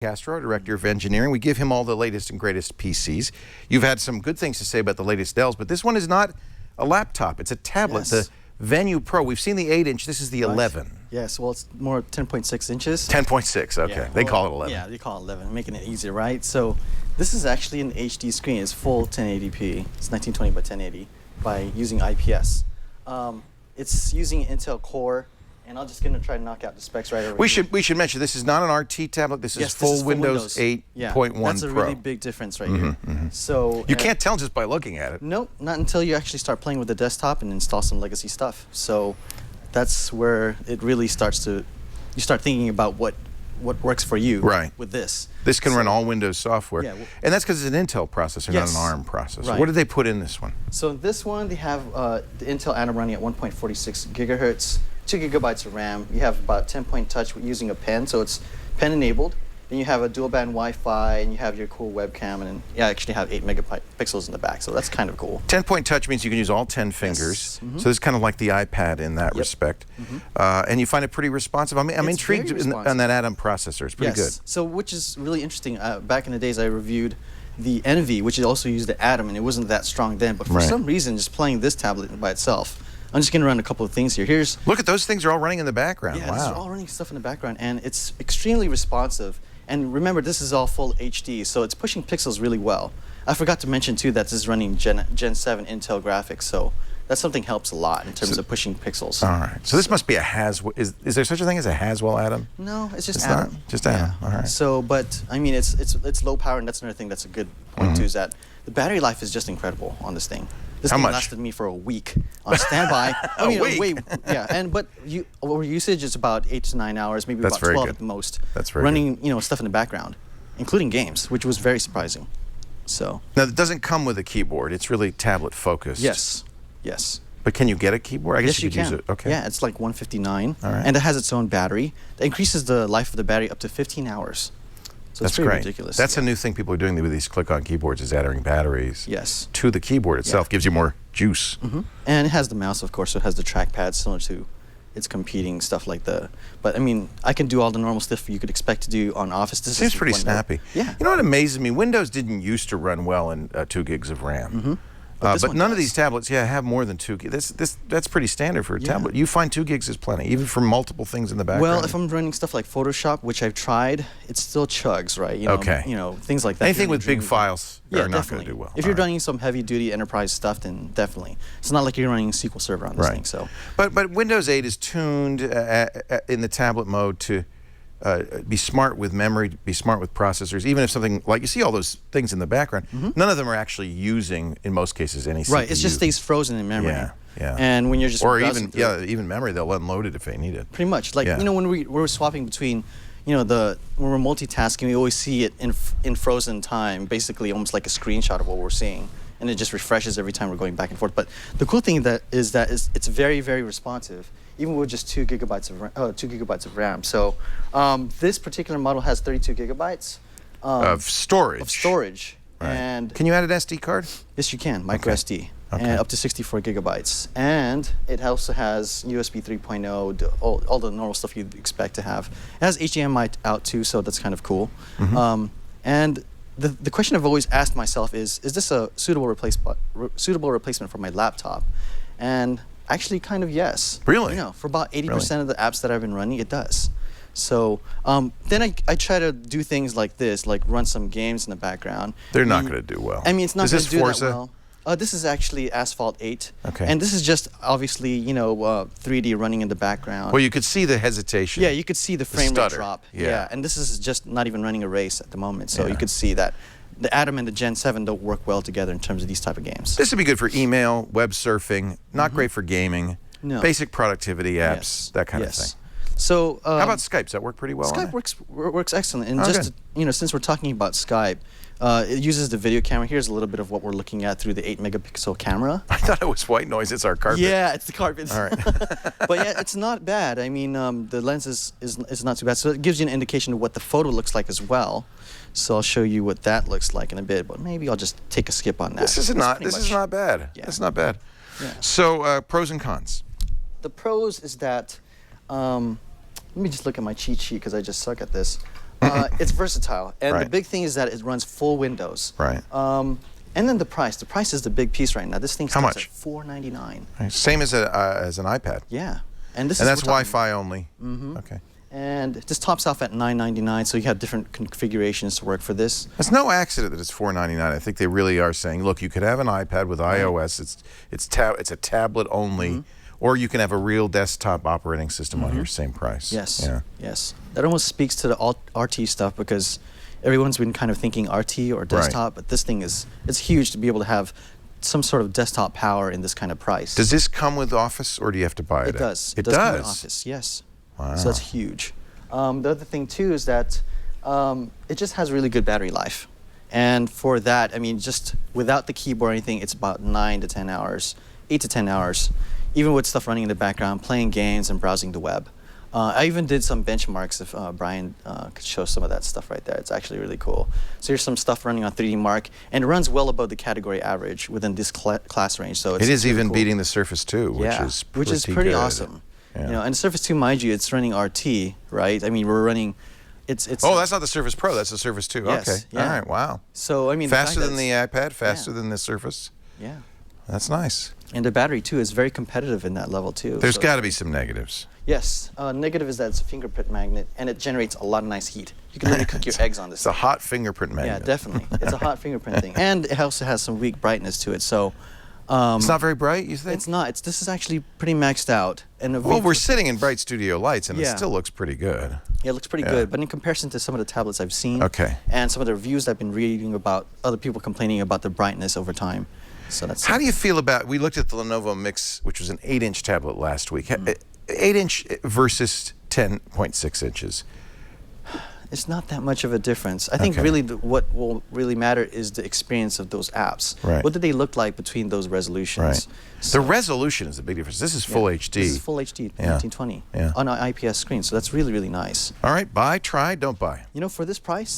Castro, Director of Engineering. We give him all the latest and greatest PCs. You've had some good things to say about the latest Dells, but this one is not a laptop. It's a tablet, Yes. the Venue Pro. We've seen the 8-inch. This is the 11. Yes, well, it's more 10.6 inches. 10.6, okay. Yeah, They well, call it 11. Yeah, they call it 11, making it easier, right? So this is actually an HD screen. It's full 1080p. It's 1920 by 1080 by using IPS. It's using Intel Core. And I'm just going to try to knock out the specs right over here. We should mention this is not an RT tablet. This is full Windows 8.1 Pro. That's a really big difference right here. So you can't tell just by looking at it. Nope, not until you actually start playing with the desktop and install some legacy stuff. So that's where it really starts to, you start thinking about what works for you with this. This can run all Windows software. Yeah, and that's because it's an Intel processor, not an ARM processor. What did they put in this one? So this one, they have the Intel Atom running at 1.46 gigahertz. 2 gigabytes of RAM. You have about 10-point touch using a pen, so it's pen enabled. Then you have a dual band Wi-Fi, and you have your cool webcam, and you actually have 8 megapixels in the back, so that's kind of cool. 10-point touch means you can use all 10 fingers. Yes. So it's kind of like the iPad in that respect. And you find it pretty responsive. I'm intrigued on that Atom processor. It's pretty good. So which is really interesting. Back in the days, I reviewed the Envy, which also used the Atom, and it wasn't that strong then. But for some reason, just playing this tablet by itself, I'm just going to run a couple of things here. Look at those things are all running in the background. Yeah, wow. they're all running stuff in the background, and it's extremely responsive. And remember, this is all full HD, so it's pushing pixels really well. I forgot to mention too that this is running Gen 7 Intel graphics, so that's something helps a lot in terms of pushing pixels. All right. So this must be a Haswell. Is there such a thing as a Haswell Atom? No, it's just Atom. Just Atom. All right. So, but I mean, it's low power, and that's another thing that's a good point too. Is that the battery life is just incredible on this thing. This thing lasted me for a week on standby. I mean, a week? But our usage is about 8 to 9 hours, maybe about 12 at the most. That's very running, good. Stuff in the background, including games, which was very surprising. So now it doesn't come with a keyboard. It's really tablet focused. Yes, yes. But can you get a keyboard? I guess you could can. use it. Okay. Yeah, it's like 159, right. and it has its own battery. It increases the life of the battery up to 15 hours. So that's it's pretty great. ridiculous. That's a new thing people are doing with these click-on keyboards is adding batteries to the keyboard itself. Gives you more juice. And it has the mouse, of course, so it has the trackpad similar to its competing stuff like the... But, I mean, I can do all the normal stuff you could expect to do on Office. This seems pretty snappy. Yeah. You know what amazes me? Windows didn't used to run well in 2 gigs of RAM. But none of these tablets, have more than 2 gigs. That's pretty standard for a tablet. You find 2 gigs is plenty, even for multiple things in the background. Well, if I'm running stuff like Photoshop, which I've tried, it still chugs, right? You know, things like that. Anything with big files are not going to do well. If you're running some heavy-duty enterprise stuff, then definitely. It's not like you're running SQL Server on this thing. So. But Windows 8 is tuned in the tablet mode to be smart with memory, be smart with processors. Even if something like you see all those things in the background, none of them are actually using, in most cases, any CPU. Right, it just stays frozen in memory. Yeah. And when you're just even memory, they'll unload it if they need it. Pretty much, like when we're swapping between, when we're multitasking, we always see it in frozen time, basically almost like a screenshot of what we're seeing, and it just refreshes every time we're going back and forth. But the cool thing is it's very, very responsive, even with just 2 gigabytes of RAM. So this particular model has 32 gigabytes of storage. Right. And can you add an SD card? Yes, you can, micro SD, and up to 64 gigabytes. And it also has USB 3.0, all the normal stuff you'd expect to have. It has HDMI out too, so that's kind of cool. And the question I've always asked myself is this a suitable replacement for my laptop? And actually, kind of yes. Really? For about 80% of the apps that I've been running, it does. So then I try to do things like this, like run some games in the background. They're not going to do well. I mean, it's not going to do Forza? that well. This is actually Asphalt 8. Okay. And this is just obviously, 3D running in the background. Well, you could see the hesitation. Yeah, you could see the frame rate drop. Yeah. And this is just not even running a race at the moment. So you could see that the Atom and the Gen 7 don't work well together in terms of these type of games. This would be good for email, web surfing, not great for gaming, basic productivity apps, that kind of thing. So how about Skype? Does that work pretty well? Skype works excellent. And just to, since we're talking about Skype, it uses the video camera. Here's a little bit of what we're looking at through the 8-megapixel camera. I thought it was white noise. It's our carpet. Yeah, it's the carpet. All right. But yeah, it's not bad. I mean, the lens is not too bad. So it gives you an indication of what the photo looks like as well. So I'll show you what that looks like in a bit. But maybe I'll just take a skip on that. This is not bad. Yeah. It's not bad. Yeah. So pros and cons. The pros is that, let me just look at my cheat sheet because I just suck at this. It's versatile, and the Right. big thing is that it runs full Windows. Right. And then the price. The price is the big piece right now. This thing How starts much? at $499. Right. Same as an iPad. Yeah, and this And is that's we're talking- Wi-Fi only. Okay. And this tops off at $999, so you have different configurations to work for this. It's no accident that it's $499. I think they really are saying, look, you could have an iPad with iOS. It's a tablet only, or you can have a real desktop operating system on your same price. Yes. Yeah. Yes. That almost speaks to the RT stuff because everyone's been kind of thinking RT or desktop, but this thing it's huge to be able to have some sort of desktop power in this kind of price. Does this come with Office, or do you have to buy it? It does. It does come with does? Office, yes. Wow. So that's huge. The other thing too is that it just has really good battery life. And for that, I mean, just without the keyboard or anything, it's about 9 to 10 hours, 8 to 10 hours, even with stuff running in the background, playing games and browsing the web. I even did some benchmarks if Brian could show some of that stuff right there. It's actually really cool. So here's some stuff running on 3D Mark, and it runs well above the category average within this class range. So it's It is really even cool. beating the Surface 2, which is pretty good. Awesome. Yeah. You know, and Surface 2, mind you, it's running RT, right? I mean, we're running. It's. Oh, that's not the Surface Pro. That's the Surface 2. Yes, Okay. yeah. All right. Wow. So I mean, Faster the than the iPad. Faster than the Surface. Yeah. That's nice. And the battery too is very competitive in that level too. There's so got to be some negatives. Yes. Negative is that it's a fingerprint magnet and it generates a lot of nice heat. You can really cook your eggs on this. It's a hot fingerprint magnet. Yeah, definitely. It's a hot fingerprint thing, and it also has some weak brightness to it. So. It's not very bright, you think? It's not. This is actually pretty maxed out. And Well, we're sitting in bright studio lights, and it Yeah. still looks pretty good. Yeah, it looks pretty Yeah. good, but in comparison to some of the tablets I've seen, Okay. and some of the reviews I've been reading about other people complaining about the brightness over time, so that's. How do you feel about? We looked at the Lenovo Mix, which was an 8-inch tablet last week. 8-inch versus 10.6 inches. It's not that much of a difference. I think Okay. really what will really matter is the experience of those apps. Right. What do they look like between those resolutions? Right. The resolution is the big difference. This is full HD. This is full HD, Yeah. 1920 Yeah. on an IPS screen, so that's really, really nice. All right, buy, try, don't buy. You know, for this price,